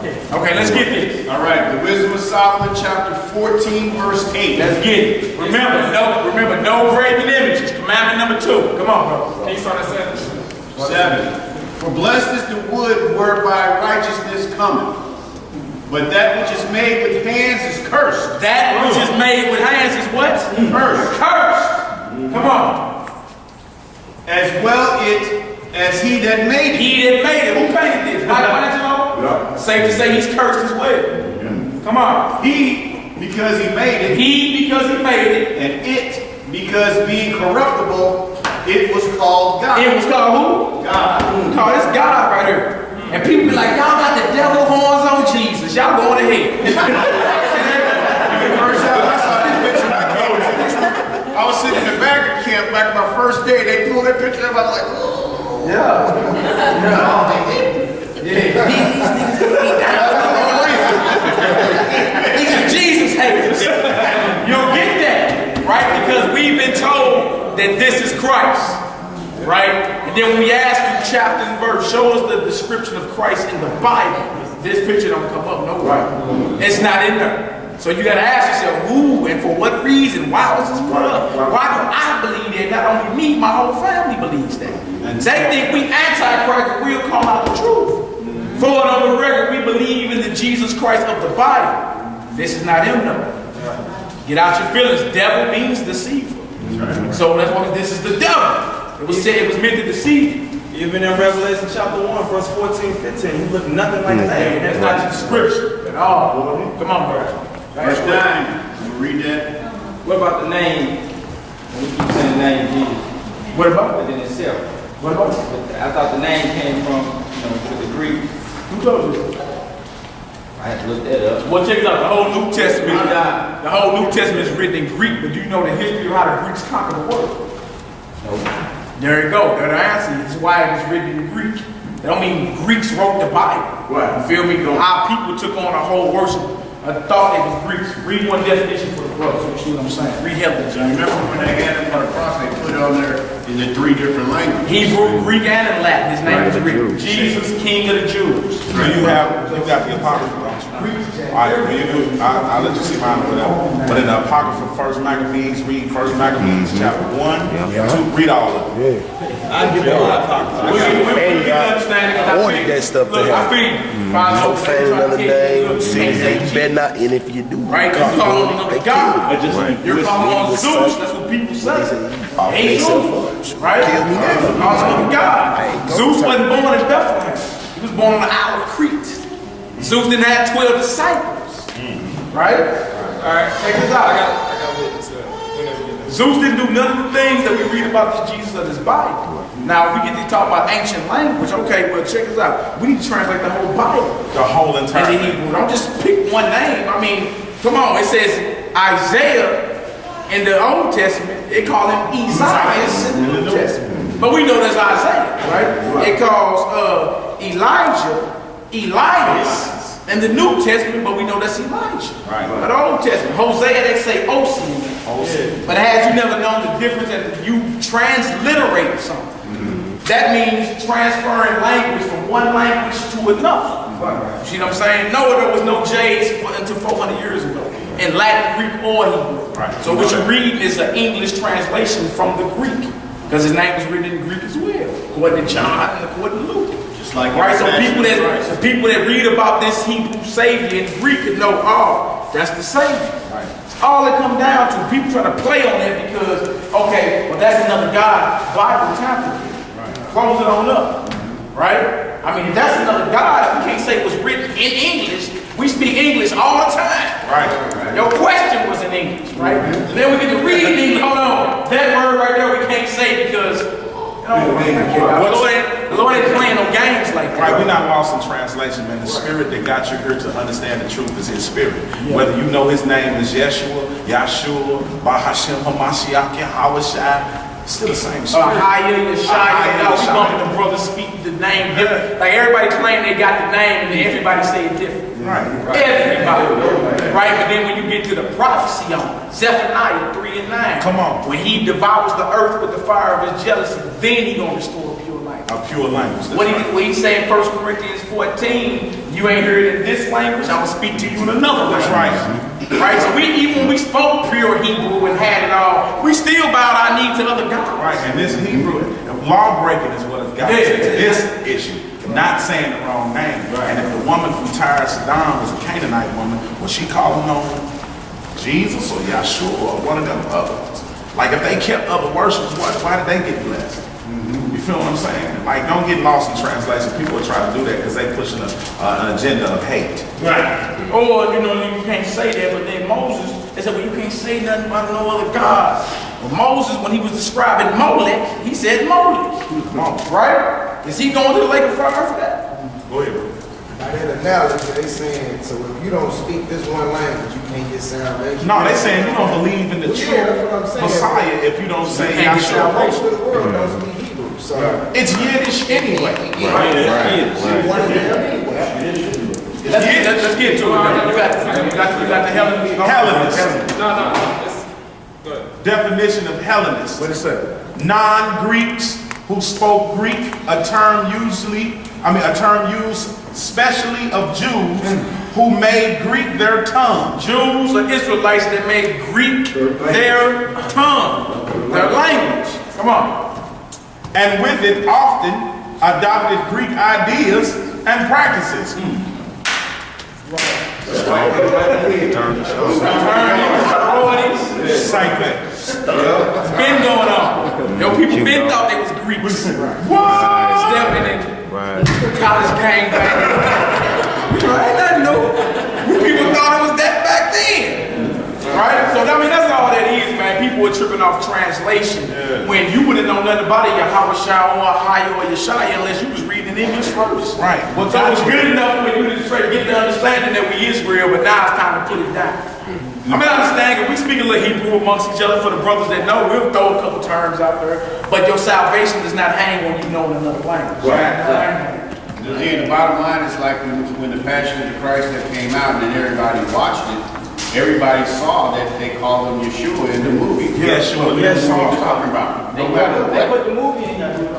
Okay, let's get this. All right, the Wisdom of Solomon, chapter 14, verse 8. Let's get it. Remember, no graven images. Commandment number 2. Come on, bro. Can you start at 7? 7. For blessed is the wood whereby righteousness cometh, but that which is made with hands is cursed. That which is made with hands is what? Cursed. Cursed. Come on. As well as he that made it. He that made it. Who painted this? Michelangelo? Yeah. Safe to say he's cursed as well. Come on. He, because he made it. He, because he made it. And it, because being corruptible, it was called God. It was called who? God. Called this God right here. And people be like, y'all got the devil horns on Jesus. Y'all going to hell. First time I saw this picture, I was sitting in the back of camp, back my first day. They pulled that picture up. I was like, oh. Yeah. These are Jesus haters. You'll get that, right? Because we've been told that this is Christ. Right? And then when we ask you chapter and verse, show us the description of Christ in the Bible. This picture don't come up nowhere. It's not in there. So you got to ask yourself, who and for what reason? Why was this put up? Why do I believe that? Not only me, my whole family believes that. They think we anti-Christ, but we'll call out the truth. For it on the record, we believe in the Jesus Christ of the Bible. This is not him, no. Get out your feelings. Devil means deceiver. So that's why this is the devil. It was said it was meant to deceive you. Even in Revelation chapter 1, verse 14, 15, he looked nothing like that. That's not the scripture at all. Come on, bro. Verse 9. You read that? What about the name? When we keep saying the name Jesus. What about it? Within itself. What about it? I thought the name came from, to the Greek. Who told you? I had to look that up. Well, check it out. The whole New Testament. The whole New Testament is written in Greek, but do you know the history of how the Greeks conquered the world? No. There you go. There's the answer. This is why it was written in Greek. That don't mean Greeks wrote the Bible. Right. You feel me? How people took on a whole worship. I thought it was Greeks. Read one definition for the brothers. You see what I'm saying? Read Heather. So remember when they had him on the cross, they put it on there in the 3 different languages. Hebrew, Greek, and in Latin. His name is written. Jesus, King of the Jews. So you got the Apocrypha, don't you? All right, when you do, I'll let you see mine or whatever. But in the Apocrypha, First Maccabees, read First Maccabees, chapter 1, 2, read all of it. I get the Apocrypha. I wanted that stuff to happen. No fan of the name. See, you better not, and if you do, Right? You call on another God. You're calling on Zeus. That's what people say. Ain't Zeus. Right? Kill me now. You're calling on God. Zeus wasn't born in Bethlehem. He was born on the Isle of Crete. Zeus didn't have 12 disciples. Right? Alright, check this out. I got witness. Zeus didn't do none of the things that we read about this Jesus of this Bible. Now, if we get to talk about ancient language, okay, well, check this out. We need to translate the whole Bible. The whole entire And Hebrew. Don't just pick one name. I mean, come on. It says Isaiah in the Old Testament. They call him Isaiah in the New Testament. But we know that's Isaiah, right? It calls Elijah, Elias in the New Testament, but we know that's Elijah. Right. But the Old Testament, Hosea, they say Osee. But has you never known the difference that you transliterate something? That means transferring language from one language to another. You see what I'm saying? No, there was no J's until 400 years ago in Latin, Greek, or Hebrew. Right. So what you're reading is an English translation from the Greek, because his name was written in Greek as well, according to John and according to Luke. Just like Right, so people that read about this Hebrew Savior in Greek can know, oh, that's the Savior. Right. It's all it comes down to. People try to play on that because, okay, well that's another God. Bible tamper. Close it on up. Right? I mean, if that's another God, we can't say it was written in English. We speak English all the time. Right. Your question was in English, right? Then we get to read in English. Hold on. That word right there we can't say because the Lord ain't playing no games like that. Right, we're not lost in translation, man. The spirit that got you here to understand the truth is his spirit. Whether you know his name is Yeshua, Yahshua, Bahashim, Hamashiach, Yahawashai, still the same spirit. Ahaya, Yeshaya. We bumping the brothers speak the name different. Like everybody claim they got the name and then everybody say it different. Right. Everybody. Right? But then when you get to the prophecy on it, Zephaniah 3 and 9. Come on. When he devours the earth with the fire of his jealousy, then he gonna restore pure life. A pure language. That's What right. he say in 1 Corinthians 14, you ain't heard it in this language, I'm gonna speak to you in another language. That's right. Right? So even when we spoke pure Hebrew and had it all, we still bowed our knee to other gods. Right, and this Hebrew, law breaking is what has got Yeah. to this issue. Not saying the wrong name. And if the woman from Tyre Sidon was a Canaanite woman, was she calling on Jesus or Yahshua or one of them others? Like if they kept other worships, why did they get blessed? You feel what I'm saying? Like don't get lost in translation. People will try to do that because they pushing an agenda of hate. Right. Or, you can't say that, but then Moses, they said, well, you can't say nothing about no other gods. Well, Moses, when he was describing Molech, he said Molech. Right? Is he going to the lake of fire for that? Go ahead, bro. By that analogy, they saying, so if you don't speak this one language, you can't get salvation. No, they saying you don't believe in the Well, true yeah, that's what I'm saying. Messiah if you don't say can't get Yahshua. Most of the world don't speak Hebrew, so It's Yiddish anyway. one of them Let's get to it. Man. You got the Hellenist. Hellenist. No. Definition of Hellenist. What it say? Non-Greeks who spoke Greek, a term used specially of Jews who made Greek their tongue. Jews or Israelites that made Greek their tongue, their language. Come on. And with it often adopted Greek ideas and practices. Same thing. It's been going on. Yo, people been thought they was Greeks. Stepping in college gang bang. Ain't nothing new. People thought it was that back then. Right? So, that's all that is, man. People are tripping off translation when you wouldn't know nothing about it, Yahweh Shah or Ahio or Yeshaya, unless you was reading English first. Right. So it's good enough for you to try to get the understanding that we Israel, but now it's time to put it down. I understand if we speak a little Hebrew amongst each other for the brothers that know, we'll throw a couple terms out there, but your salvation does not hang on you knowing another language. Right. The bottom line is like when the Passion of the Christ that came out and then everybody watched it, everybody saw that they called him Yeshua in the movie. Yeshua. That's what we're talking about. No matter They what. put the movie in there too.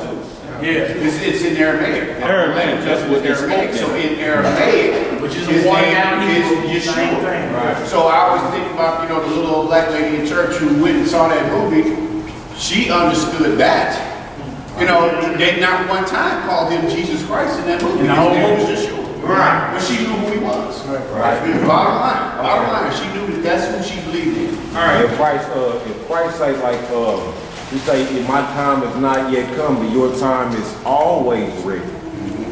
Yeah. It's in Aramaic. Aramaic, that's what they Aramaic. spoke So in Aramaic, Which is his a one name down is Hebrew, same Yeshua. thing. Right. So I was thinking about, the little old black lady in church who went and saw that movie. She understood that. They not one time called him Jesus Christ in that movie. In the whole His name movie? was Yeshua. Right. But she knew who he was. Right. Bottom line, she knew that's who she believed in. If Christ say he say, if my time is not yet come, but your time is always ready.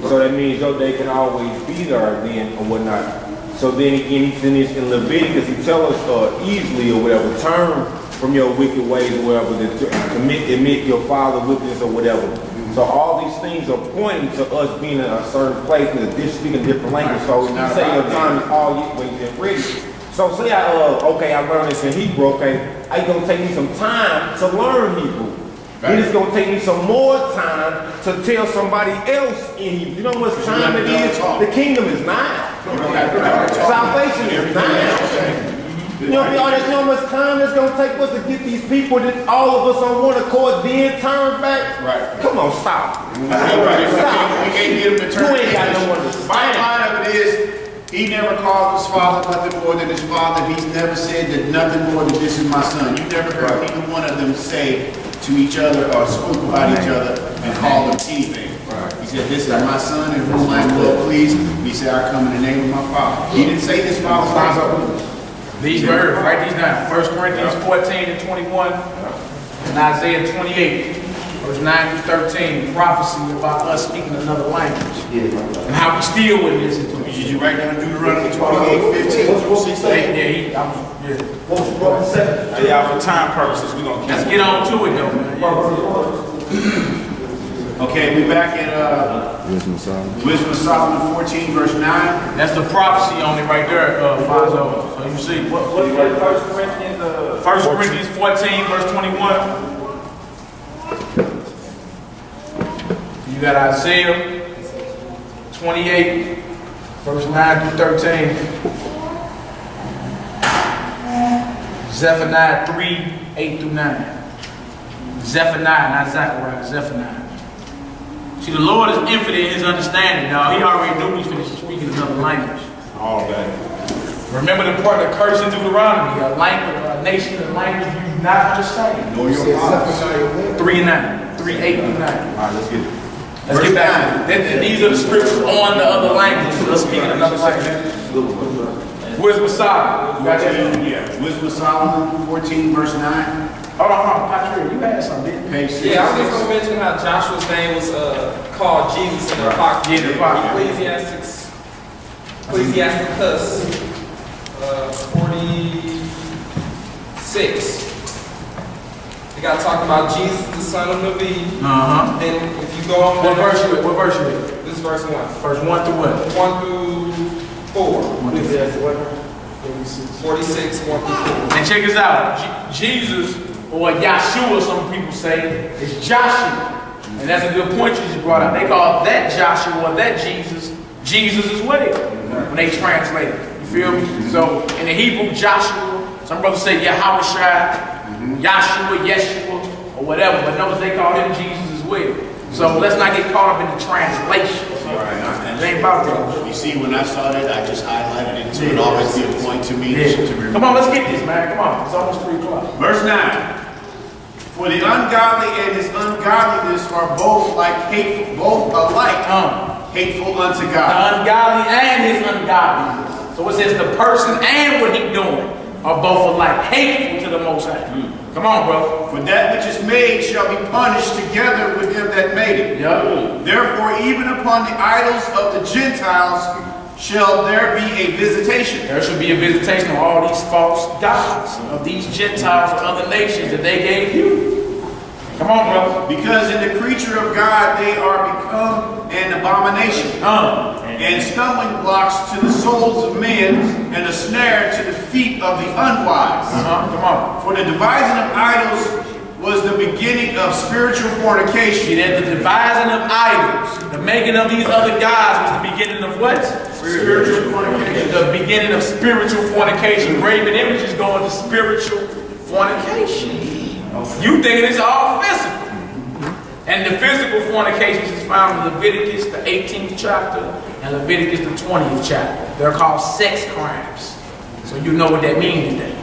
So that means your day can always be there then or whatnot. So then again, he finished in Leviticus, he tell us easily or whatever, turn from your wicked ways or whatever, to admit your father wickedness or whatever. So all these things are pointing to us being in a certain place and speaking a different language. So if you say your time is always ready. So say I learned this in Hebrew, okay, it's gonna take me some time to learn Hebrew. Then it's gonna take me some more time to tell somebody else in Hebrew. You know how much time it is? The kingdom is now. Salvation is now. You know how much time it's gonna take us to get these people that all of us on one accord then turn back? Right. Come on, stop. We can't get him to turn. You ain't got no one to Bottom stand. line of it is, he never called his father nothing more than his father. He's never said that nothing more than this is my son. You never heard either one of them say to each other or spoke about each other and called them anything. He said, this is my son in whom I am well pleased. He said, I come in the name of my father. He didn't say his father's name. These words, write these down. 1 Corinthians 14 and 21 and Isaiah 28, verse 9 through 13, prophecy about us speaking another language and how we still wouldn't listen to it. Did you write down Deuteronomy 28:15? Hey, y'all, for time purposes, we're going to Let's keep get on to it though, man. Okay, we back at Wisdom of Solomon 14, verse 9. That's the prophecy on it right there, Fonzo. So you see. What's that 1 Corinthians? 1 Corinthians 14, verse 21. You got Isaiah 28, verse 9 through 13. Zephaniah 3, 8 through 9. Zephaniah, not Zechariah, Zephaniah. See See, the Lord is infinite in his understanding, dog. He already knew he finished speaking another language. All day. Remember the part that curse in Deuteronomy, a nation, a language you do not understand. Know your fathers. 3 and 9. 3, 8 through 9. All right, let's get it. Let's get back. These are the scriptures on the other languages. Let's speak in another language. Where's Messiah? You got that? Yeah. Wisdom of Solomon 14 verse 9. Hold on. Patrick, you had something. Page 6. Yeah, I was just going to mention how Joshua's name was called Jesus in the Apocrypha. Yeah, the Apocrypha. Ecclesiasticus 46. You got to talk about Jesus, the son of Levi. Uh-huh. Then if you go on... What verse you at? This is verse 1. Verse 1 through what? 1 through 4. 46, 1 through 4. And check this out. Jesus, or Yahshua, some people say, is Joshua. And that's a good point you just brought out. They call that Joshua, that Jesus, Jesus as well, when they translate it. You feel me? So, in the Hebrew, Joshua, some brothers say Yahweh, Yahshua, Yeshua, or whatever, but notice they call him Jesus as well. So, let's not get caught up in the translation. It ain't about that. You see, when I saw that, I just highlighted it, so it always be a point to me. Yeah. to remember. Come on, let's get this, man. Come on. It's almost 3 o'clock. Verse 9. For the ungodly and his ungodliness are both alike hateful unto The God. ungodly and his ungodliness. So it says the person and what he's doing are both alike hateful to the Most High. Come on, bro. For that which is made shall be punished together with him that made it. Yep. Therefore, even upon the idols of the Gentiles shall there be a visitation. There should be a visitation of all these false gods, of these Gentiles or other nations that they gave you. Come on, bro. Because in the creature of God they are become an abomination, and stumbling blocks to the souls of men, and a snare to the feet of the unwise. Come on. For the devising of idols was the beginning of spiritual See fornication. that the devising of idols, the making of these other gods was the beginning of what? Spiritual fornication. The beginning of spiritual fornication. Graven images going to spiritual fornication. You thinking it's all physical. And the physical fornications is found in Leviticus, the 18th chapter, and Leviticus, the 20th chapter. They're called sex crimes. So you know what that means today.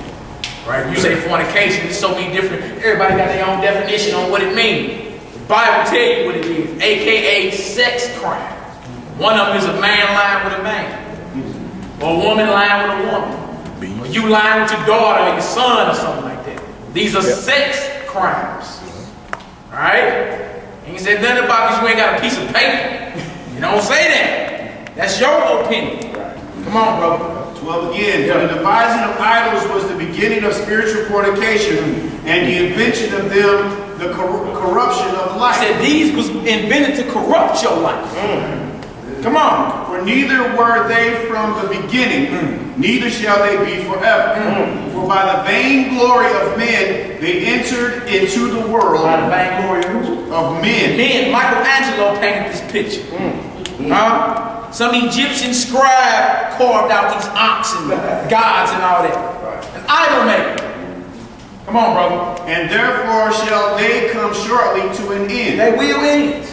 Right? You say fornication, it's so many different, everybody got their own definition on what it means. The Bible tell you what it is, aka sex crime. One of them is a man lying with a man, or a woman lying with a woman, or you lying with your daughter or your son or something like that. These are sex crimes. Alright? And you say nothing about because you ain't got a piece of paper. You don't say that. That's your opinion. Come on, bro. 12 again. For the devising of idols was the beginning of spiritual fornication, and the invention of them the corruption of I life. said these was invented to corrupt your life. Come on. For neither were they from the beginning, neither shall they be forever. For by the vain glory of men they entered into the world By the vainglory of men. Men, Michelangelo painted this picture. Some Egyptian scribe carved out these oxen, gods and all that. An idol maker. Come on, brother. And therefore shall they come shortly to an end. They will end.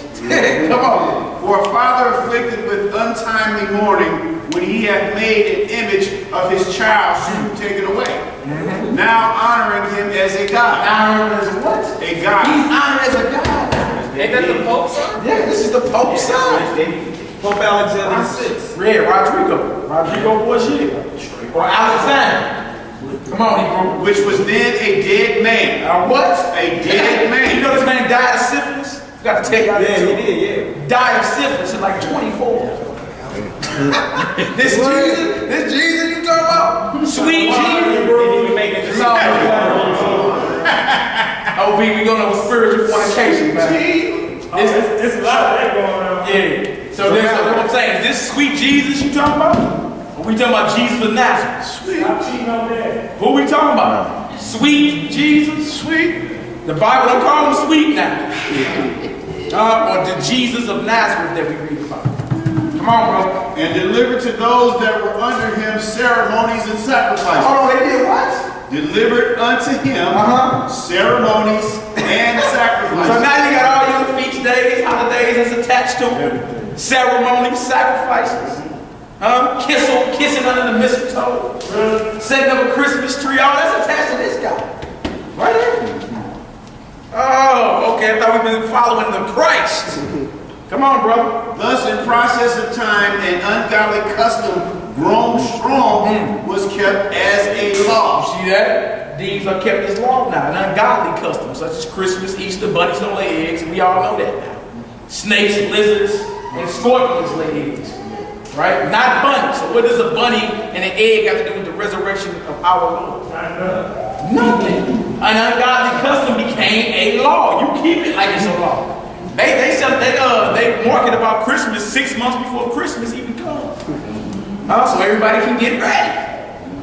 Come on. For a father afflicted with untimely mourning, when he hath made an image of his child soon taken away, now honoring him as a god. Honored as what? A god. He's honored as a god. Ain't that the Pope's son? Yeah, this is the Pope's son. Pope Alexander VI. Yeah, Rodrigo. Rodrigo Borgia. Or Alexander. Come on, Hebrew. Which was then a dead man. What? A dead man. You know this man died of syphilis? Forgot to tell you. Yeah, he did, yeah. Died of syphilis at like 24. This Jesus you talking about? Sweet Jesus. Oh, we going to spiritual fornication, man. It's a lot of that going on. Yeah. So this, what I'm saying, is this sweet Jesus you talking about? Or we talking about Jesus of Nazareth? Stop cheating on that. Who we talking about? Sweet Jesus? Sweet? The Bible don't call him sweet now. Or the Jesus of Nazareth that we read about. Come on, bro. And delivered to those that were under him ceremonies and sacrifices. Hold on, they did what? Delivered unto him ceremonies and So sacrifices. now you got all your feasts, days, holidays that's attached to it, ceremonies, sacrifices, kissing under the mistletoe, setting up a Christmas tree, all that's attached to this guy. Right here. Oh, okay, I thought we've been following the Christ. Come on, brother. Thus, in process of time, an ungodly custom grown strong was kept as a law. See that? These are kept as law now. An ungodly custom, such as Christmas, Easter, bunnies don't lay eggs. We all know that now. Snakes, lizards, and scorpions lay eggs. Right? Not bunnies. So what does a bunny and an egg have to do with the resurrection of our Lord? Nothing. An ungodly custom became a law. You keep it like it's a law. They market about Christmas 6 months before Christmas even comes. So everybody can get ready.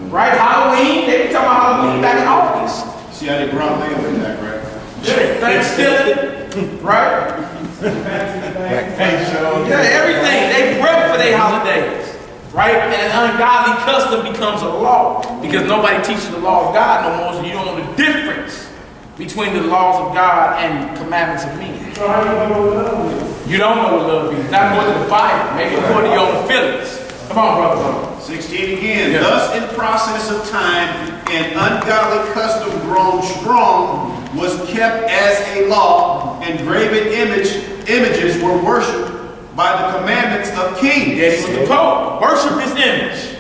Right? Halloween, they be talking about Halloween back in August. See how they brought labor back, right? Yeah, Thanksgiving, right? Yeah, everything. They prep for their holidays. Right? And an ungodly custom becomes a law. Because nobody teaches the law of God no more, so you don't know the difference between the laws of God and commandments of men. So how you know what love is? You don't know what love is. Not more than the Bible. Maybe according to your own feelings. Come on, brother. 16 again. Yeah. Thus, in process of time, an ungodly custom grown strong was kept as a law, and graven images were worshipped by the commandments of kings. Yes, was the Pope. Worship his image.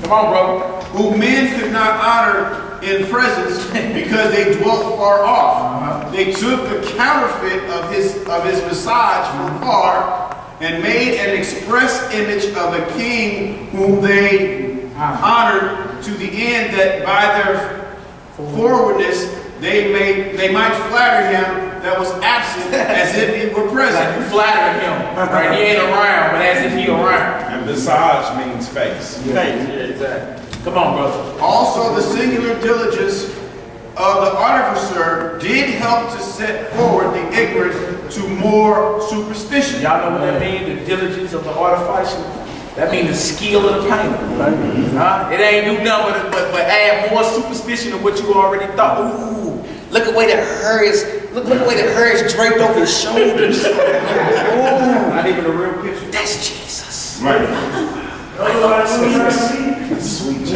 Come on, brother. Whom men could not honor in presence because they dwelt far off. They took the counterfeit of his visage from far and made an express image of a king whom they honored, to the end that by their forwardness they might flatter him that was absent as if he were present. Like you flattering him. Right? He ain't around, but as if he around. And visage means face. Yeah, exactly. Come on, brother. Also, the singular diligence of the artificer did help to set forward the ignorant to more superstition. Y'all know what that means? The diligence of the artificer? That means the skill of the painter. It ain't do nothing but add more superstition to what you already thought. Ooh, look at the way the hair is. Look the way the hair is draped over his shoulders. Ooh, Not even a real picture. that's Jesus. Right.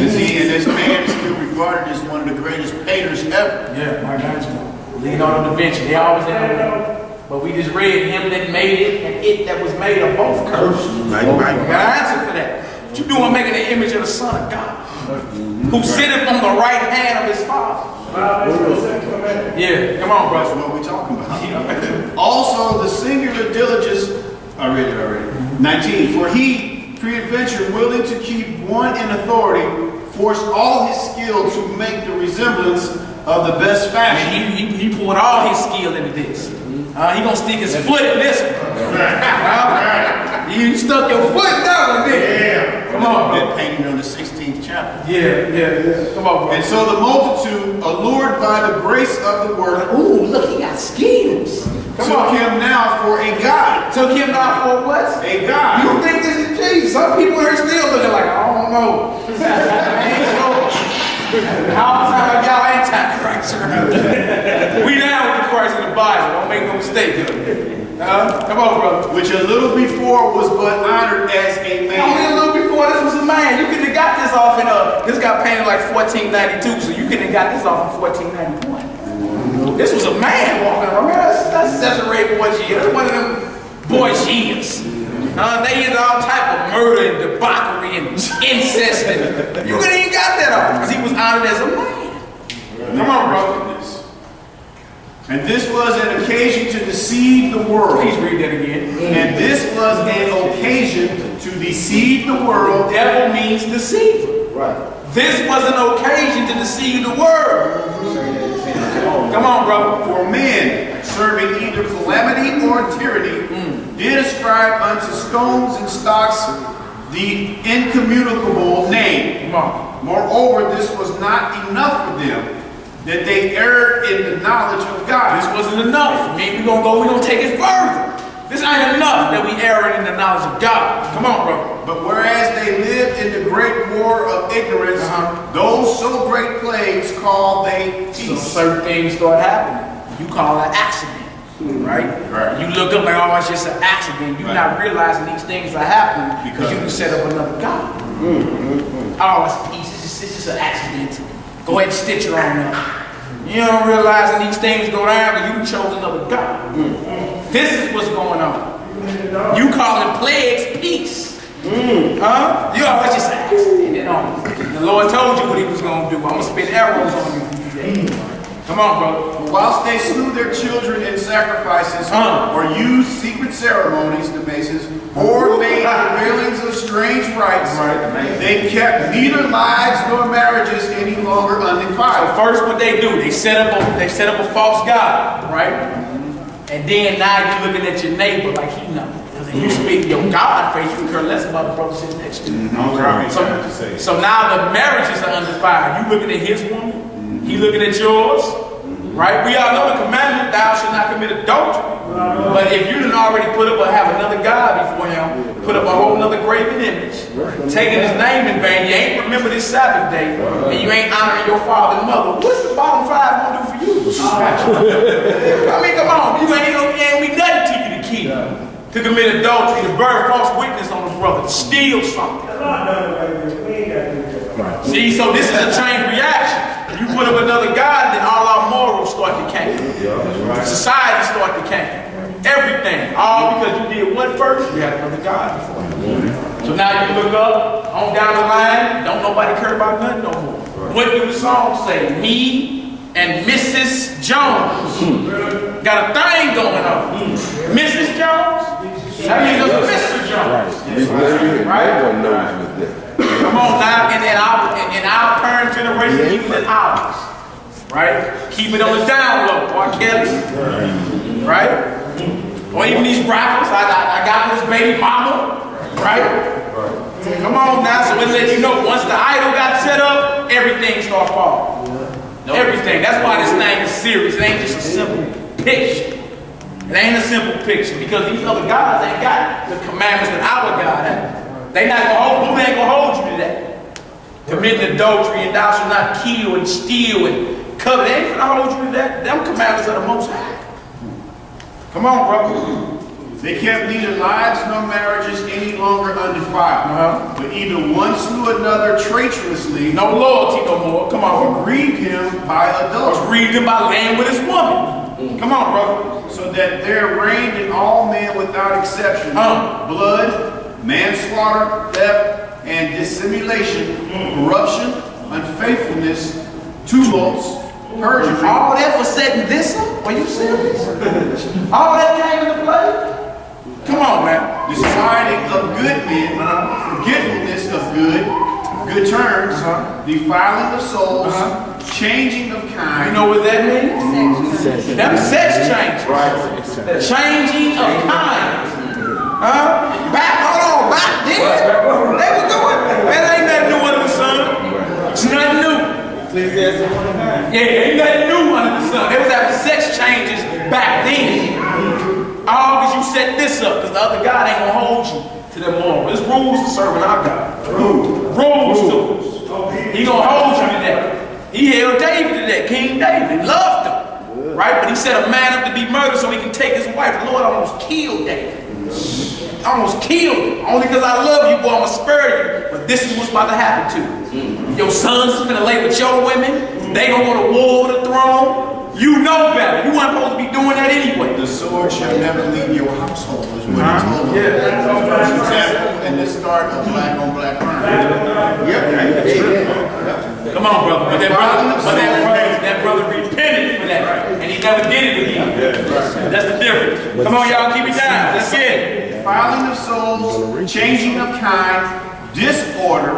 And this man is still regarded as one of the greatest painters ever. Yeah, my God. Leonardo da Vinci. They always in there. But we just read him that made it and it that was made are both cursed. Right. You got an answer for that. What you doing making the image of the Son of God? Who sitteth on the right hand of his Father. Yeah, come on, That's brother. what we're talking about. Also, the singular diligence, I read it already. 19, for he, peradventure, willing to keep one in authority, forced all his skill to make the resemblance of the best fashion. And he poured all his skill into this. He gonna stick his foot in this one. You stuck your foot in that one, there. Come on, That bro. painting on the 16th chapter. Yeah. Come on, bro. And so the multitude, allured by the grace of the word, Ooh, look, he got skills. Come took on. him now for a god. Took him out for what? A god. You think this is Jesus? Some people are still looking like, I don't know. How time y'all antichrist? We down with the Christ in the Bible. Don't make no mistake. Come on, brother. Which a little before was but honored as a Only a man. little before this was a man. You couldn't have got this off in this got painted like 1492, so you couldn't have got this off in 1491. This was a man walking around. That's Cesare Borgia. That's one of them Borgias. They did all type of murder and debauchery and incest, and you couldn't even got that off because he was honored as a man. Come on, brother. And this was an occasion to deceive the world. Please read that again. And this was an occasion to deceive the world. Devil means deceiver. Right. This was an occasion to deceive the world. Come on, bro. For men, serving either calamity or tyranny, did ascribe unto stones and stocks the incommunicable name. Come on. Moreover, this was not enough for them, that they erred in the knowledge of This God. wasn't enough. Maybe we're gonna take it further. This ain't enough that we err in the knowledge of God. Come on, bro. But whereas they lived in the great war of ignorance, those so great plagues called they So peace. certain things start happening. You call it accident. right? You look up like, oh, it's just an accident. You're not realizing these things are happening because you can set up another God. Oh, it's peace. It's just an accident. Go ahead and stitch her on up. You don't realize that these things go down because you chose another God. This is what's going on. You calling plagues peace. Huh? You always just ask. The Lord told you what he was going to do. I'm going to spit arrows on you today. Come on, brother. Whilst they slew their children in sacrifices, or used secret ceremonies, the Masons, or made revealings of strange rites, they kept neither lives nor marriages any longer So undefiled. first what they do, they set up a false God, right? And then now you're looking at your neighbor like he knows. Because if you speak your God face, you care less about the brother sitting next to you. So now the marriages are undefiled. You looking at his woman, he looking at yours, right? We all know the commandment, thou shalt not commit adultery. But if you didn't already put up or have another God before him, put up a whole nother graven image, taking his name in vain, you ain't remember this Sabbath day, and you ain't honoring your father and mother, what's the bottom five gonna do for you? I mean, come on, you ain't be nothing to you to keep. To commit adultery, to bear false witness on a brother, to steal something. See, so this is a chain reaction. You put up another God, then all our morals start decaying. Society start decaying. Everything. All because you did what first? You had another God before. So now you look up, on down the line, don't nobody care about nothing no more. What do the songs say? Me and Mrs. Jones got a thing going on. Mrs. Jones? That means it's Mr. Jones. Right? Come on now, in our parents' generation, even in ours, right? Keep it on the down low, R. Kelly, right? Or even these rappers, I got this baby mama, right? Come on now, so it let you know, once the idol got set up, everything starts falling. Everything. That's why this thing is serious. It ain't just a simple picture. It ain't a simple picture because these other gods ain't got the commandments that our God has. They ain't gonna hold you to that. Committing adultery and thou shalt not kill and steal and covet. They ain't gonna hold you to that. Them commandments are the most high. Come on, brother. They kept neither lives nor marriages any longer undefiled, but either one slew another traitorously, No loyalty no more. Come on. or grieved him by Or adultery, grieved him by laying with his woman. Come on, brother. so that there reigned in all men without exception blood, manslaughter, theft, and dissimulation, corruption, unfaithfulness, tumults, perjury. All that for setting this up? Are you serious? All that came into play? Come on, man. Deciding of good men, forgetfulness of good terms, defiling of souls, changing of kind. You know what that means? Them sex changes. Changing of kind. Back then. They were doing. Man, ain't nothing new under the sun. It's nothing new. Yeah, ain't nothing new under the sun. They was having sex changes back then. All because you set this up, because the other God ain't gonna hold you to them moral. There's rules to serving our God. Rules to us. He gonna hold you to that. He held David to that. King David loved him. Right? But he set a man up to be murdered so he can take his wife. The Lord almost killed David. Almost killed him. Only because I love you, boy, I'm gonna spare you. But this is what's about to happen to you. Your sons is gonna lay with your women. They gonna go to war with the throne. You know better. You weren't supposed to be doing that anyway. The sword shall never leave your household, is what he told them. First example, and the start of black on black crime. Come on, brother. But that brother repented for that. And he never did it again. That's the difference. Come on, y'all, keep it down. Let's get it. Defiling of souls, changing of kind, disorder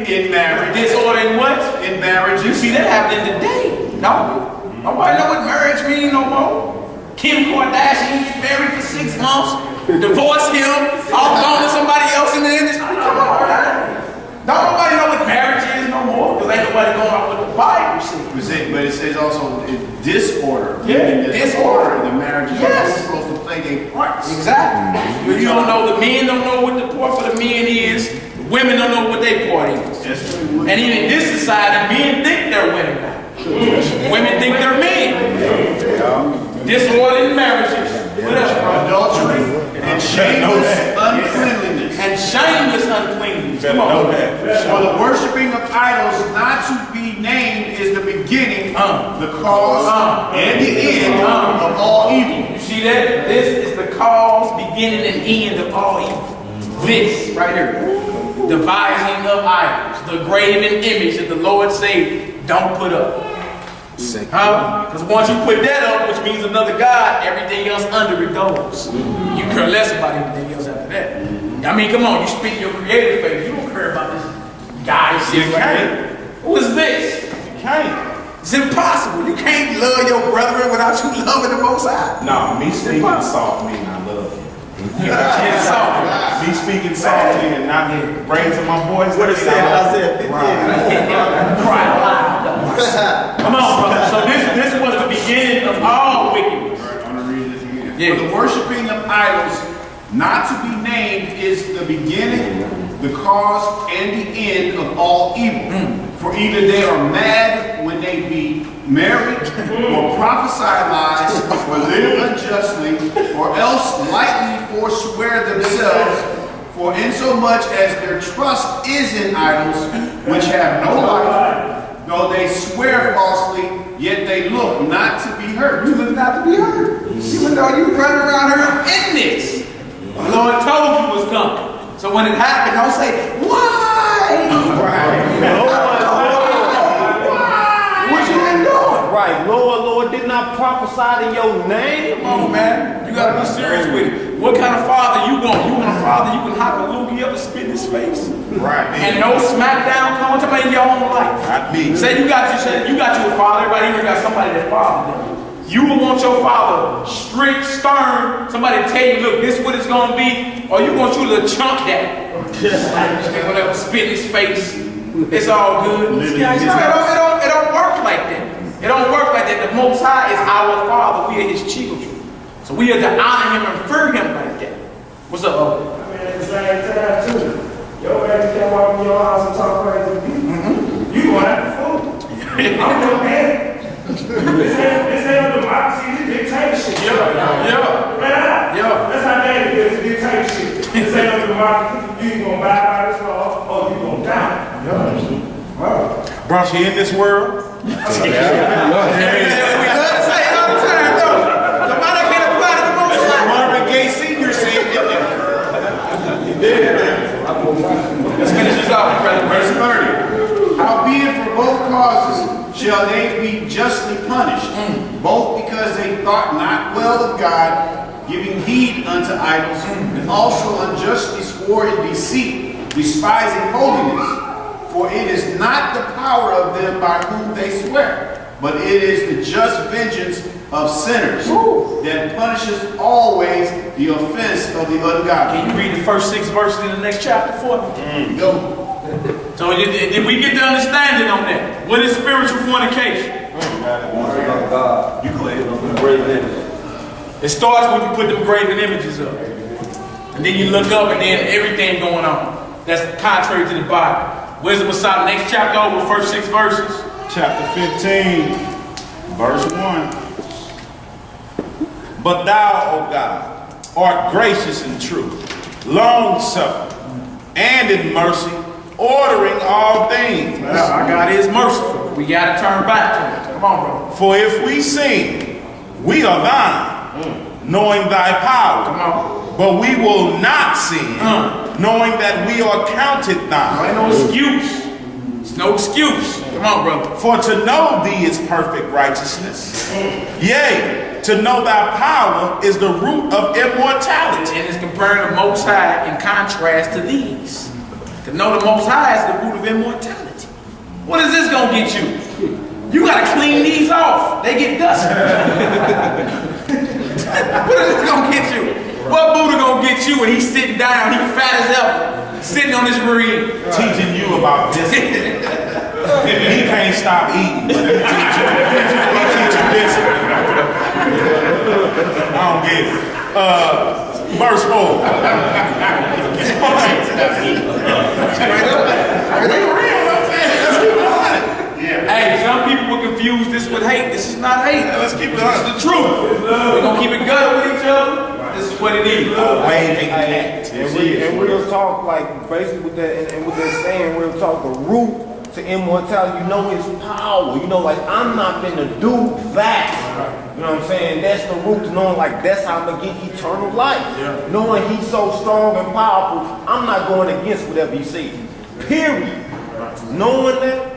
in marriage. Disorder in what? In marriage. You see that happening today. No. Nobody know what marriage means no more. Kim Kardashian get married for 6 months, divorce him, off on to somebody else in the industry. Come on, man. Don't nobody know what marriage is no more, because ain't nobody going off what the Bible says. But it says also disorder. Yeah, disorder. The marriage is Yes. supposed to play their parts. Exactly. You don't know, the men don't know what the part for the men is, the women don't know what their part is. And even in this society, men think they're women now. Women think they're men. disorderly marriages. What else, bro? Adultery and shameless uncleanliness. And shameless uncleanness. Come Know on. that. For the worshiping of idols not to be named is the beginning, the cause, and the end of all evil. You see that? This is the cause, beginning, and end of all evil. This right here. Devising of idols. The graven image that the Lord said, don't put up. Huh? Because once you put that up, which means another God, everything else under it goes. You care less about anything else after that. I mean, come on, you speak your creative faith. You don't care about this guy sitting right here. Who is this? You can't. It's impossible. You can't love your brethren without you loving the Most High. No, me speaking soft means I love you. It's soft. Me speaking softly and not raising my voice. What it said, Isaiah 15. Cry loud. Come on, brother. So this was the beginning of all wickedness. I'm going to read this again. Yeah. For the worshiping of idols not to be named is the beginning, the cause, and the end of all evil. For either they are mad when they be married, or prophesy lies, or live unjustly, or else lightly forswear themselves. For insomuch as their trust is in idols, which have no life, though they swear falsely, yet they look not to be hurt. You look not to be hurt. Even though you run around here in this. The Lord told you was coming. So when it happened, don't say, why? What you been doing? Right, Lord did not prophesy in your name. Come on, man. You gotta be serious with it. What kind of father you want? You want a father you can knock a loogie up and spit in his face? Right. And no smackdown contemplating your own life. Not me. Say you got you a father. Everybody here got somebody that fathered them. You will want your father strict, stern, somebody tell you, look, this is what it's gonna be, or you want you to chunk that. Whatever, spit in his face. It's all good. It don't work like that. It don't work like that. The Most High is our Father. We are His children. So we are to honor Him and fear Him like that. What's up, Owen? I mean, at the same time, too, your ass can't walk in your house and talk crazy to people. You gonna have to fool. I'm your man. This ain't no democracy, this dictatorship. Yeah. That's how bad it is, dictatorship. This ain't no democracy. You ain't gonna buy by this law, or you gonna die. Brought you in this world. We love to say it all the time, though. Somebody can't apply to the Most High. Marvin Gaye Sr. said, Let's finish this off, brother. verse 30. Howbeit for both causes shall they be justly punished, both because they thought not well of God, giving heed unto idols, and also unjustly swore in deceit, despising holiness. For it is not the power of them by whom they swear, but it is the just vengeance of sinners that punishes always the offense of the ungodly. Can you read the first 6 verses in the next chapter for me? Go. So did we get the understanding on that? What is spiritual fornication? It starts when you put them graven images up. And then you look up and then everything going on. That's contrary to the Bible. Wisdom of Solomon, next chapter over, first 6 verses. Chapter 15, verse 1. But thou, O God, art gracious and true, long-suffering, and in mercy, ordering all things. Well, our God is merciful. We got to turn back to Him. Come on, bro. For if we sin, we are thine, knowing thy power. Come on. But we will not sin, knowing that we are counted There thine. ain't no excuse. It's no excuse. Come on, brother. For to know thee is perfect righteousness. Yea, to know thy power is the root of immortality. And it's comparing the Most High in contrast to these. To know the Most High is the root of immortality. What is this going to get you? You got to clean these off. They get dusty. What is this going to get you? What Buddha going to get you when he's sitting down, he fat as ever, sitting on his rear? Teaching you about discipline. He can't stop eating, but he teach you discipline. I don't get it. Verse 4. Hey, some people will confuse this with hate. This This is not hate. Let's keep it This is the truth. We're gonna keep it good with each other. This is what it is. Waving hat. And real talk, like basically with that, and with that saying, real talk, the root to immortality, you know, his power. You know, like I'm not gonna do that. You know what I'm saying? That's the root to knowing, like that's how I'm gonna get eternal life. Knowing he's so strong and powerful, I'm not going against whatever he says. Period. Knowing that.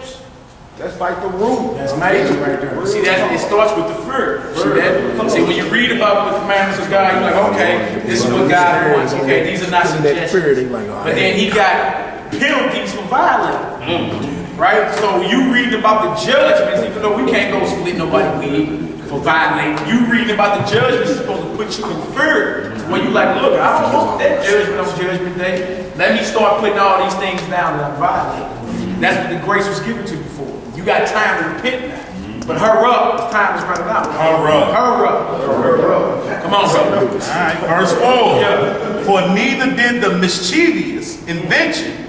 That's like the root. That's major right there. See that it starts with the fear. See that? See, when you read about the commandments of God, you're like, okay, this is what God wants. Okay, these are not suggestions. But then he got penalties for violating. Right? So you reading about the judgments, even though we can't go split nobody weed for violating. You reading about the judgments is supposed to put you in fear. When you like, look, I don't want that judgment on Judgment Day. Let me start putting all these things down that I'm violating. That's what the grace was given to you for. You got time to repent now. But hurry up, the time is running out. Hurry up. Hurry up. Hurry up. Come on, brother. All right, verse 4. For neither did the mischievous invention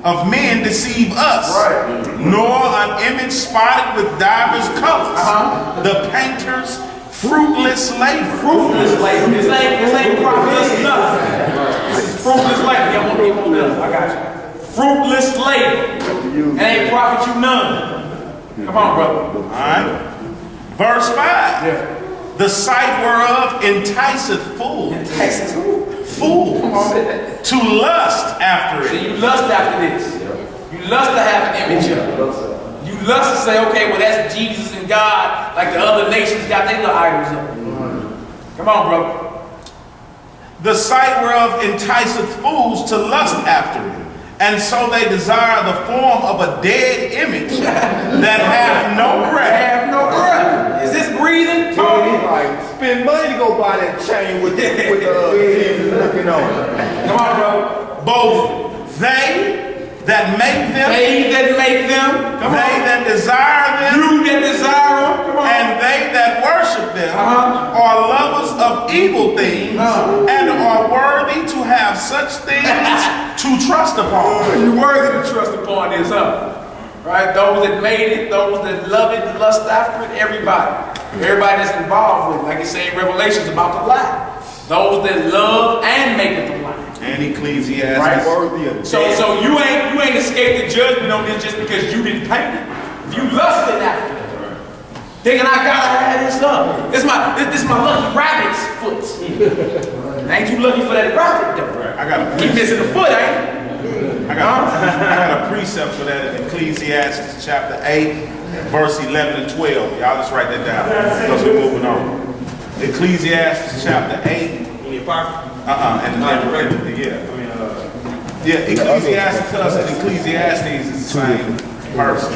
of men deceive us, nor an image spotted with divers colors, the painter's fruitless labor. Fruitless labor. This ain't profitless enough. This is fruitless labor. Y'all want to get on this? I got you. Fruitless labor. It ain't profit you none. Come on, brother. All right. Verse 5. The sight whereof enticeth fools. Enticeth who? Fools. To lust after So it. you lust after this. You lust to have an image of it. You lust to say, okay, well that's Jesus and God, like the other nations got their little idols up. Come on, brother. The sight whereof enticeth fools to lust after it. And so they desire the form of a dead image that hath no breath. Have no breath. Is this breathing? Tony, like, spend money to go buy that chain with the looking on it. Come on, bro. Both they that make them, They that make them. Come they on. that desire them, You that desire them. Come on. and they that worship them are lovers of evil things and are worthy to have such things to trust upon. You worthy to trust upon this, huh? Right? Those that made it, those that love it, lust after it, everybody. Everybody that's involved with it. Like it say in Revelations about the lie. Those that love and make it the lie. And Ecclesiastes. Right. Worthy of So you ain't escaped the judgment on this just because you didn't paint it. If you lusted after it, thinking I gotta have this up. This my lucky rabbit's foot. Ain't you lucky for that rabbit though? I got a He precept. missing a foot, ain't he? I got a precept for that in Ecclesiastes chapter 8, verse 11 and 12. Y'all just write that down because we're moving on. Ecclesiastes chapter 8. Ecclesiastes and Ecclesiastes is the same person.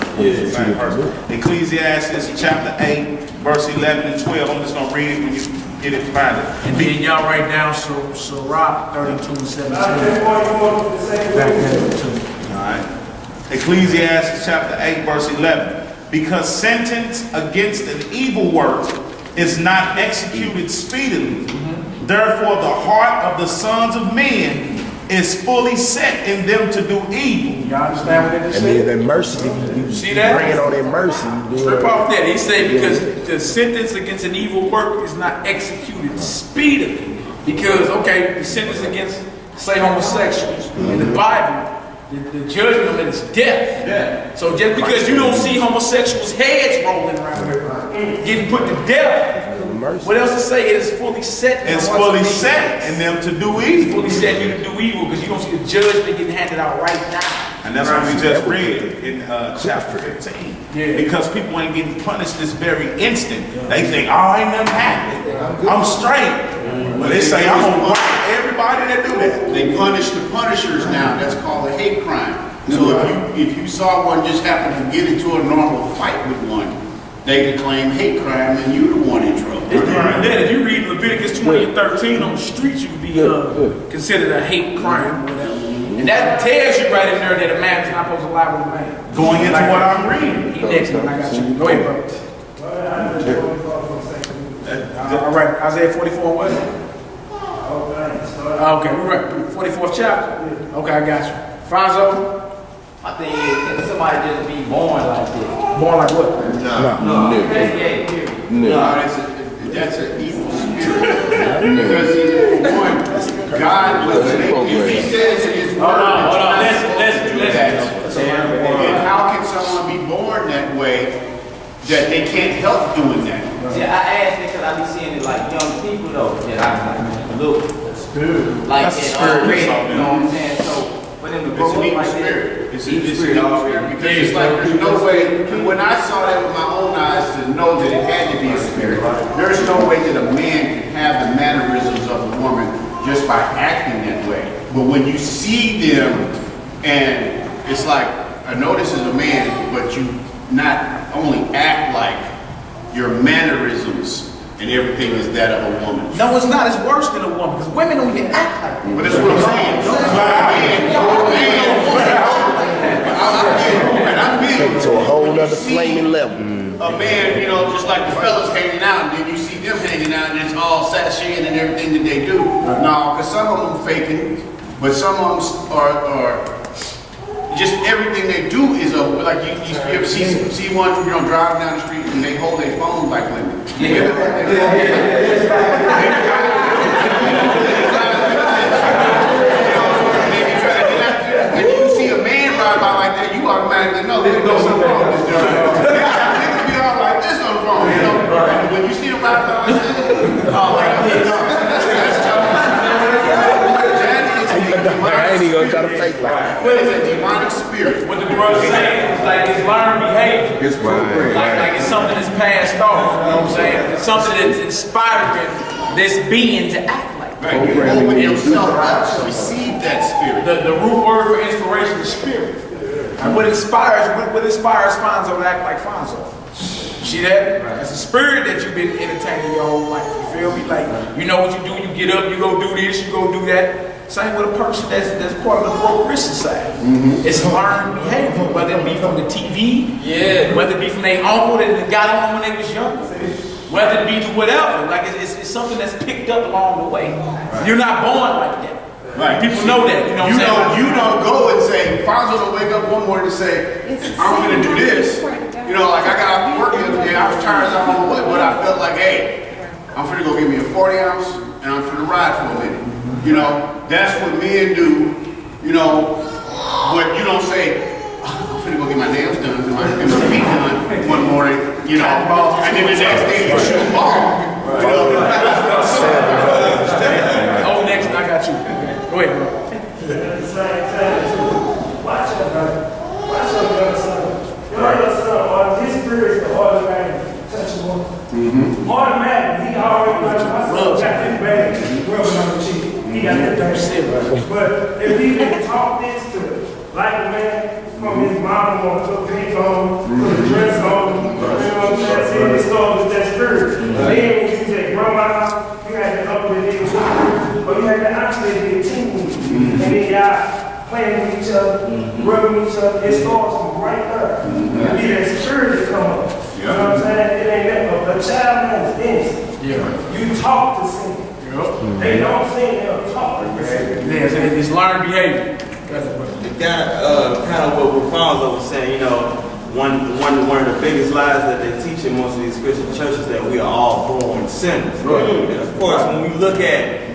Same person. Ecclesiastes chapter 8, verse 11 and 12. I'm just going to read it when you get it, find it. And then y'all write down Sirach 32 and 17. I just want you to say Back there too. All right. Ecclesiastes chapter 8, verse 11. Because sentence against an evil work is not executed speedily. Therefore, the heart of the sons of men is fully set in them to do evil. Y'all understand what that And said? then that mercy, you See that? bringing on that mercy. You Strip doing- off that. He said because the sentence against an evil work is not executed speedily. Because, okay, the sentence against, say, homosexuals in the Bible, the judgment of it is death. Yeah. So just because you don't see homosexuals' heads rolling around here, getting put to death, Mercy. what else to say? It is fully set. in It's the hearts of fully men. set in them to do It's evil. fully set you to do evil because you don't see the judgment getting handed out right now. And that's what we just read in chapter 15. Yeah. Because people ain't getting punished this very instant. They think, oh, ain't nothing happening. I'm straight. But they say, I'm going to whack everybody that do that. They punish the punishers now. That's called a hate crime. So if you saw one just happen to get into a normal fight with one, they could claim hate crime and you the one in trouble. It's different than that. If you read Leviticus 20 and 13 on the streets, you could be considered a hate crime or whatever. And that tells you right in there that a man is not supposed to lie with a man. Going into what I'm reading. He next one, I got you. Go ahead, bro. All right, Isaiah 44 what? Okay, we're right. 44th chapter. Okay, I got you. Fonzo? My thing is, can somebody just be born like this? Born like what? That's an evil spirit. Because one, God was if he says in his word, Hold on, listen. then how can someone be born that way that they can't help doing that? See, I asked it because I be seeing it like young people though, that I look like That's a it spirit, already, that's all, you know what I'm saying? So for them to It's grow an up evil like that, spirit. It's evil an spirit evil already. spirit. Because it's like there's no way, when I saw that with my own eyes to know that it had to be a spirit, there's no way that a man can have the mannerisms of a woman just by acting that way. But when you see them and it's like, I know this is a man, but you not only act like your mannerisms and everything is that of a woman. No, it's not. It's worse than a woman because women don't even act like that. But that's what I'm saying. I've been To a whole nother flaming level. a man, you know, just like the fellas hanging out, and then you see them hanging out, and it's all sashaying and everything that they do. No, because some of them faking, but some of them are just everything they do is like you ever see one, you know, driving down the street and they hold their phone like women. When you see a man ride by like that, you automatically know there's something wrong with this job. Niggas be all like this on the phone, you know. And when you see them ride by like that, all like this. I ain't even gonna try to fake like that. What is a demonic spirit? What the brother saying is like it's learned behavior. It's programmed. Like it's something that's passed off. You know what I'm saying? It's something that's inspired this being to act like that. Right, you open yourself up to receive that spirit. The root word for inspiration is spirit. And what inspires Fonzo to act like Fonzo. See that? It's a spirit that you've been entertaining your whole life. You feel me? Like, you know what you do, you get up, you go do this, you go do that. Same with a person that's part of the broke rich society. It's learned behavior, whether it be from the TV, whether it be from their uncle that got on when they was young, whether it be to whatever. Like it's something that's picked up along the way. You're not born like that. Right. People know that. You know what I'm saying? You don't go and say, Fonzo don't wake up one morning and say, I'm gonna do this. You know, like I got off work the other day, I was tired, I don't know what, but I felt like, hey, I'm finna go get me a 40 ounce and I'm finna ride for a minute. You know, that's what men do, you know, but you don't say, I'm finna go get my nails done and my feet done one morning, you know, and then the next day you shoot a ball. You know? Oh, next, I got you. Go ahead, bro. At the same time, too, watch your brother. Watch your younger son. Your younger son, or his spirit is automatically touch a woman. Automatically, he already knows my son got this bag, rubbing on the cheek. He got that bag. But if he didn't talk this to like a man from his mom on, put pink on, put a dress on, you know what I'm saying? See, this stuff is that spirit. Then when you say grandma's house, you had to up with it, or you had to actually be a team. And then y'all playing with each other, rubbing each other. It starts from right there. It be that spirit that come up. You know what I'm saying? It ain't that, but a child has innocence. You talk to sin. They don't sin, they'll talk to sin. It's learned behavior. Kind of what Fonzo was saying, you know, one of the biggest lies that they teach in most of these Christian churches that we are all born sinners. And of course, when we look at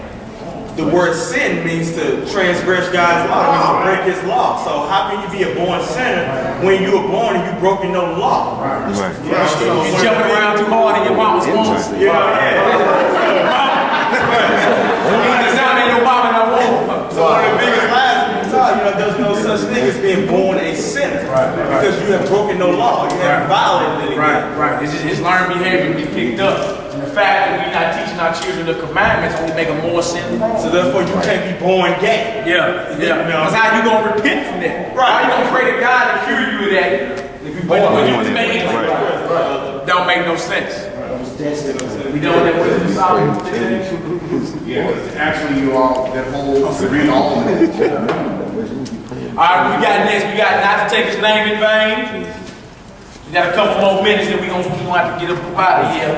the word sin means to transgress God's law, it means to break his law. So how can you be a born sinner when you were born and you broken no law? You jumping around too hard in your mama's womb. You know, So one of the biggest lies we taught, you know, there's no such thing as being born a sinner. Because you have broken no law. You haven't violated anything. Right. It's learned behavior be picked up. And the fact that we're not teaching our children the commandments only make them more sin wrong. So therefore you can't be born gay. Yeah. Because how you gonna repent from that? Right. How you gonna pray to God to cure you of that? If you born when you was made, don't make no sense. We doing that with the solid. Yeah, actually you all, that whole, read all of it. Alright, we got next. We got not to take his name in vain. We got a couple more minutes that we're gonna have to get up out of here.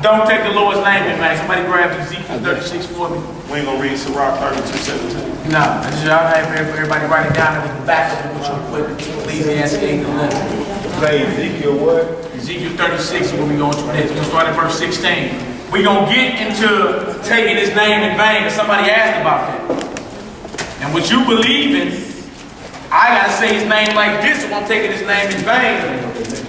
Don't take the Lord's name in vain. Somebody grab Ezekiel 36 for me. We ain't gonna read Sirach 32:17. No, I just y'all have everybody write it down and we can back up and put your equipment. Ecclesiastes 8:11. Say Ezekiel what? Ezekiel 36 is where we're going to next. We're going to start at verse 16. We're going to get into taking his name in vain, because somebody asked about that. And what you believe in, I got to say his name like this, so I'm taking his name in vain.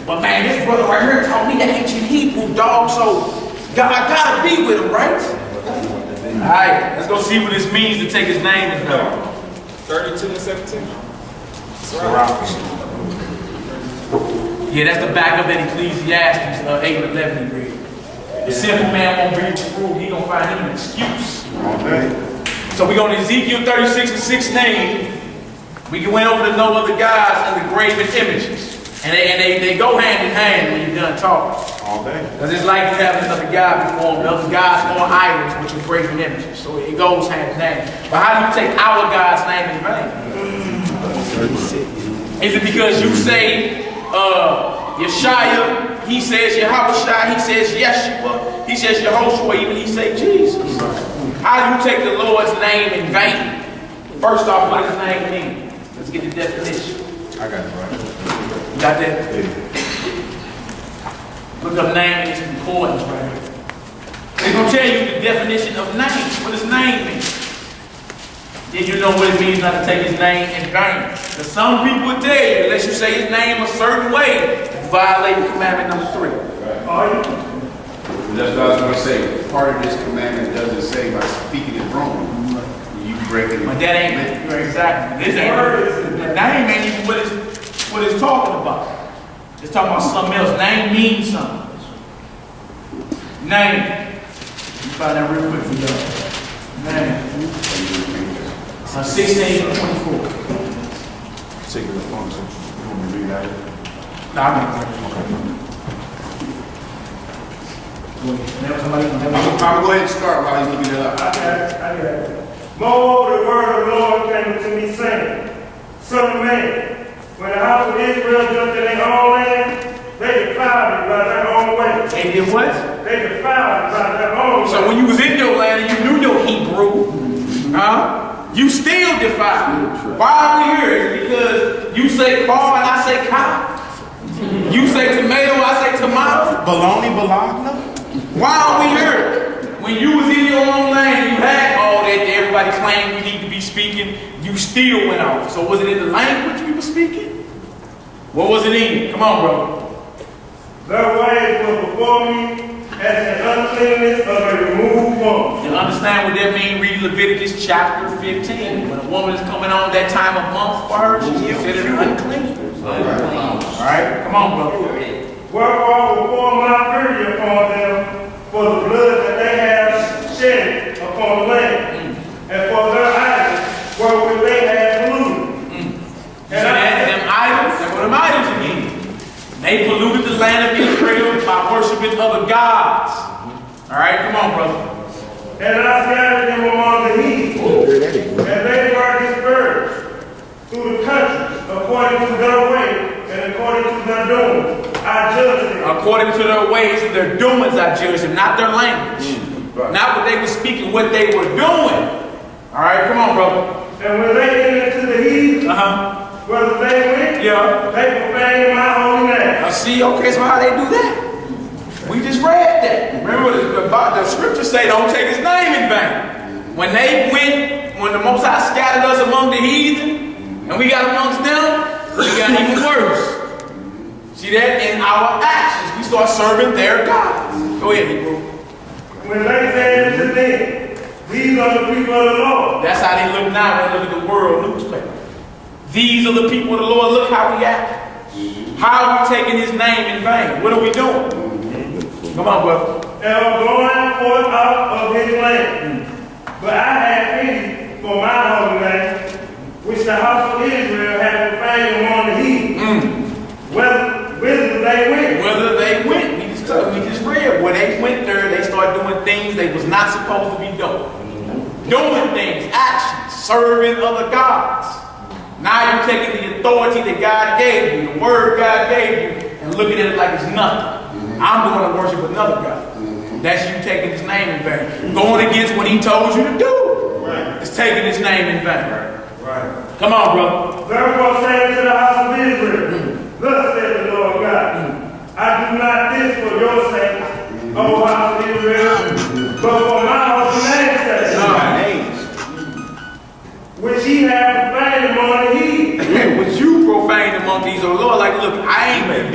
But man, this brother right here taught me the ancient Hebrew, dog, so God, I got to be with him, right? All right, let's go see what this means to take his name in vain. 32 and 17. Yeah, that's the back of that Ecclesiastes 8 and 11 degree. The simple man won't read the rule, he gonna find him an excuse. So we go to Ezekiel 36 and 16. We went over to no other gods and the graven images. And they go hand in hand when you're done talking. All day. Because it's like you have another god before him, other gods or idols, which are graven images. So it goes hand in hand. But how do you take our God's name in vain? Is it because you say Yeshua, he says Yahweh, he says Yeshua, he says Yehoshua, even he say Jesus? How do you take the Lord's name in vain? First off, what does his name mean? Let's get the definition. I got it right. You got that? Yeah. Look up name in its concordance right here. They're going to tell you the definition of name. What does name mean? Then you know what it means not to take his name in vain. Because some people will tell you, unless you say his name a certain way, you violate commandment number 3. That's what I was going to say. Part of this commandment doesn't say by speaking it wrong, you break it. But that ain't exactly. This ain't the name ain't even what it's talking about. It's talking about something else. Name means something. Name. Let me find that real quick for y'all. Name. 16 and 24. Particular function. You want me to read that? Nah, I'm I'll go ahead and start while he's looking it up. I got it. Moreover, the word of the Lord came to me, saying, Son of man, when the house of Israel jumped in their own land, they defiled it by their own way. They did what? They defiled it by their own way. So when you was in your land and you knew your Hebrew, you still defiled. Why are we here? Because you say car and I say cow. You say tomato, I say tomato. Baloney, balagna? Why are we here? When you was in your own land, you had all that everybody claimed you need to be speaking, you still went off. So was it in the language we were speaking? What was it in? Come on, bro. Their ways were before me as an uncleanness of a removed woman. You understand what that means? Read Leviticus chapter 15. When a woman is coming on that time of month for her, she's considered unclean. All right, come on, bro. Wherefore will pour my fury upon them for the blood that they have shed upon the land, and for their idols wherewith they have polluted. And them idols, that's what them idols again. They polluted the land of Israel by worshiping other gods. All right, come on, brother. And I scattered them among the heathen, and they were dispersed through the countries according to their way and according to their doings. I judged them. According to their ways and their doings, I judged them, not their language. Not what they were speaking, what they were doing. All right, come on, brother. And when they entered into the heathen, whether they went, they profaned my holy name. Now see, okay, so how they do that? We just read that. Remember, the scriptures say don't take his name in vain. When they went, when the Most High scattered us among the heathen, and we got amongst them, we got even worse. See that? In our actions, we start serving their gods. Go ahead, Hebrew. When they said to them, these are the people of the Lord. That's how they look now when they look at the world newspaper. These are the people of the Lord. Look how we act. How are we taking his name in vain? What are we doing? Come on, brother. And are going forth out of his land. But I had pity for my holy name, which the house of Israel had profaned among the heathen. Whither they went. Whether they went. We just read where they went there, they started doing things they was not supposed to be doing. Doing things, actions, serving other gods. Now you're taking the authority that God gave you, the word God gave you, and looking at it like it's nothing. I'm going to worship another God. That's you taking his name in vain. Going against what he told you to do. It's taking his name in vain. Come on, brother. Therefore say to the house of Israel, thus said the Lord God.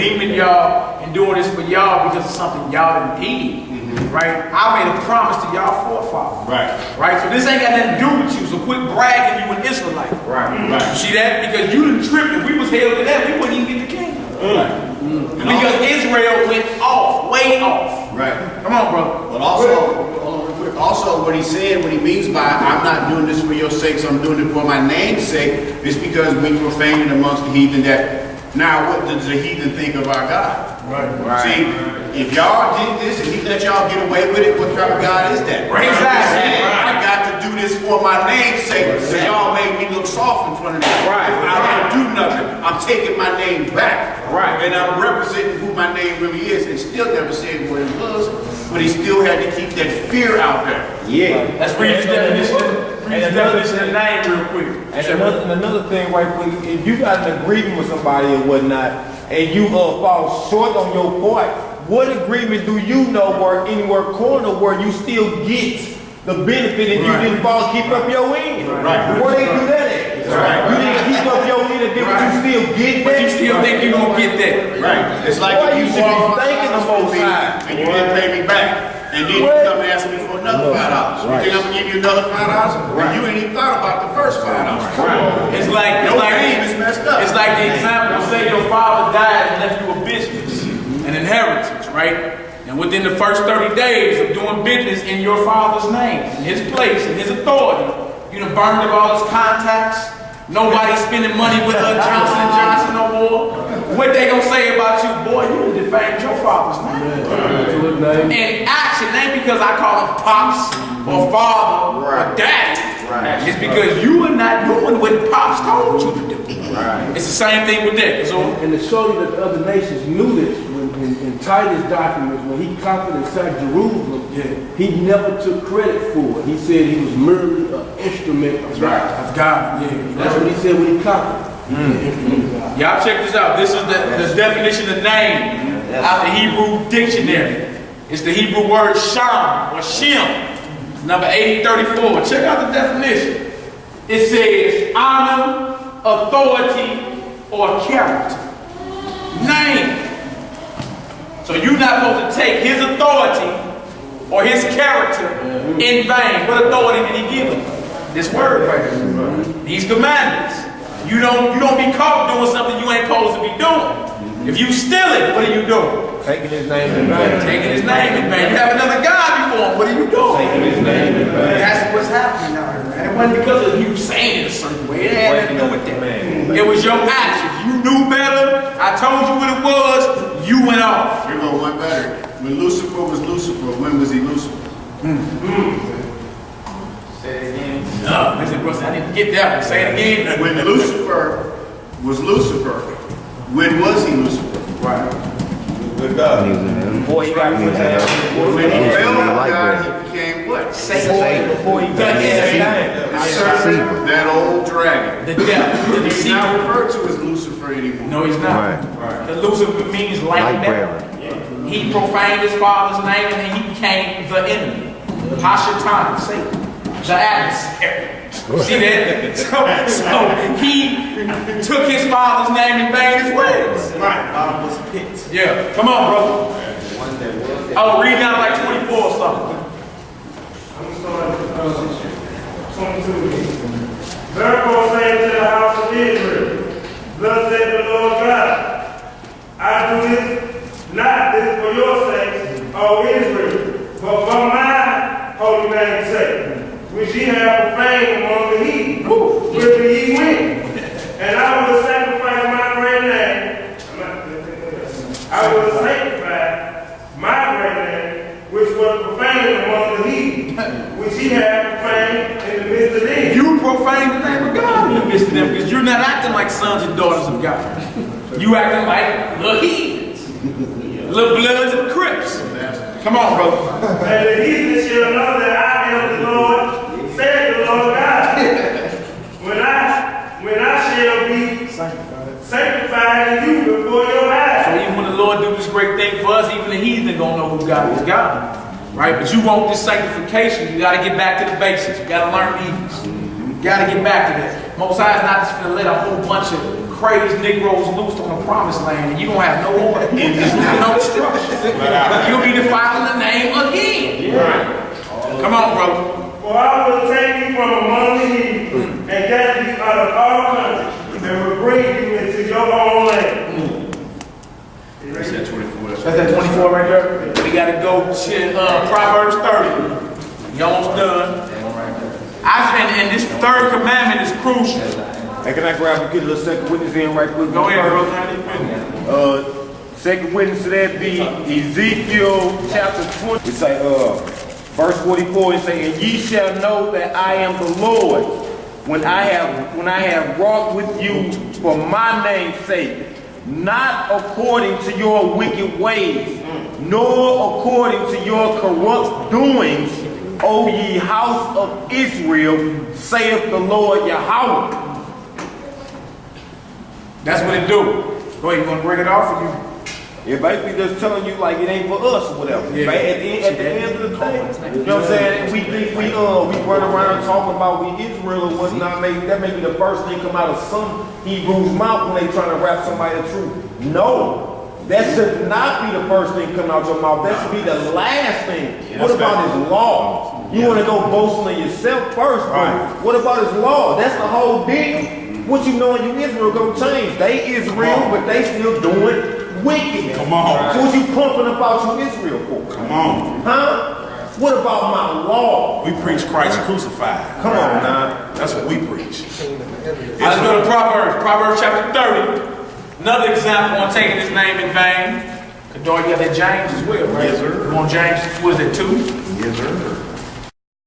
redeeming y'all and doing this for y'all because of something y'all didn't need. Right? I made a promise to y'all forefathers. Right? So this ain't got nothing to do with you. So quit bragging you an Israelite. You see that? Because you done tripped. If we was held to that, we wouldn't even get the kingdom. Because Israel went off, way off. Come on, brother. But also what he said, what he means by I'm not doing this for your sakes, I'm doing it for my name's sake, is because we profane it amongst the heathen that now what does the heathen think of our God? See, if y'all did this and he let y'all get away with it, what kind of God is that? Exactly. I got to do this for my name's sake, so y'all made me look soft in front of them. I didn't do nothing. I'm taking my name back. And I'm representing who my name really is, and still never said what it was, but he still had to keep that fear out there. Let's read the definition of name real quick. And another thing, right quick, if you got an agreement with somebody or whatnot, and you fall short on your part, what agreement do you know where anywhere corner where you still get the benefit and you didn't keep up your end? Where they do that at? You didn't keep up your end and then but you still get that? But you still think you gonna get that. It's like you should be thanking the Most High. And you didn't pay me back. And then you come and ask me for another $5. You think I'm gonna give you another $5? Well, you ain't even thought about the first $5. It's like the example, say your father died and left you a business, an inheritance, right? And within the first 30 days of doing business in your father's name, in his place, in his authority, you done burned up all his contacts. Nobody's spending money with Johnson & Johnson no more. What they gonna say about you? Boy, you defamed your father's name. In action, ain't because I call him pops or father or daddy. It's because you are not doing what pops told you to do. It's the same thing with that. So, And to show you that the other nations knew this, in Titus documents, when he conquered and sacked Jerusalem, he never took credit for it. He said he was merely an instrument of God. of God. That's what he said when he conquered. Y'all check this out. This is the definition of name out the Hebrew dictionary. It's the Hebrew word Shem or Shem, number 8034. Check out the definition. It says honor, authority, or character. Name. So you're not supposed to take his authority or his character in vain. What authority did he give him? This word right here. These commandments. You don't be caught doing something you ain't supposed to be doing. If you steal it, what are you doing? Taking his name in vain. Taking his name in vain. You have another God before him. What are you doing? Taking his name in vain. That's what's happening now, man. It wasn't because of you saying it a certain way. It had nothing to do with that. It was your actions. You knew better. I told you what it was. You went off. Here go one better. When Lucifer was Lucifer, when was he Lucifer? Say it again. I said, bro, I didn't get that one. Say it again. When Lucifer was Lucifer, when was he Lucifer? Good God. Before he got put down. When he fell from God, he became what? Before he got his name. The serpent, that old dragon. The devil. The He's not deceiver. referred to as Lucifer anymore. No, he's not. The Lucifer means light bearer. He profaned his father's name and then he became the enemy. Hashatan, Satan, the adversary. See that? So he took his father's name in vain as well. Bottomless pits. Yeah, come on, brother. Oh, read down like 24 or something. I'm starting 22. Therefore say to the house of Israel, thus said the Lord God, I do this, not this for your sakes, O Israel, but for my holy name's sake, which ye have profaned among the heathen, whither ye went. And I will sanctify my great name. I will sanctify my great name, which was profaned among the heathen, which ye have profaned in the midst of them. You profane the name of God in the midst of them because you're not acting like sons and daughters of God. You acting like little heathens, little Bloods and Crips. Come on, brother. And the heathen shall know that I am the Lord, said the Lord God. When I shall be sanctified in you before your eyes. So even when the Lord do this great thing for us, even the heathen gonna know who God is God. Right? But you want this sanctification, you gotta get back to the basics. You gotta learn these. You gotta get back to that. Most High is not just gonna let a whole bunch of crazy Negroes loose on the promised land, and you don't have no order, no structure. You'll be defiling the name again. Right. Come on, brother. For I will take you from among the heathen and gather you out of all countries and will bring you into your own land. That's that 24. That's that 24 right there. We got to go to Proverbs 30. You almost done. And this third commandment is crucial. Hey, can I grab and get a little second witness in right quick? Go ahead, brother. Second witness to that be Ezekiel chapter 20. It say, verse 44, it say, and ye shall know that I am the Lord when I have wrought with you for my name's sake, not according to your wicked ways, nor according to your corrupt doings, O ye house of Israel, saith the Lord Yahweh. That's what it do. Go ahead, you want to break it off or you? Yeah, basically just telling you like it ain't for us or whatever. Yeah. Right? At the end of the day, you know what I'm saying? We think we run around talking about we Israel or whatnot. That may be the first thing come out of some Hebrews' mouth when they trying to rap somebody the truth. No, that should not be the first thing coming out your mouth. That should be the last thing. Yeah, what about his law? You want to go boasting of yourself first, right? What about his law? That's the whole deal. What you know in Israel gonna change? They Israel, but they still doing wickedness. Come on. So what you pumping about you Israel for? Come on. Huh? What about my law? We preach Christ crucified. Come on, now. That's what we preach. Let's go to Proverbs. Proverbs chapter 30. Another example on taking his name in vain. Kador, you got that James as well, right? Yes, sir. You want James, what is it, 2? Yes, sir.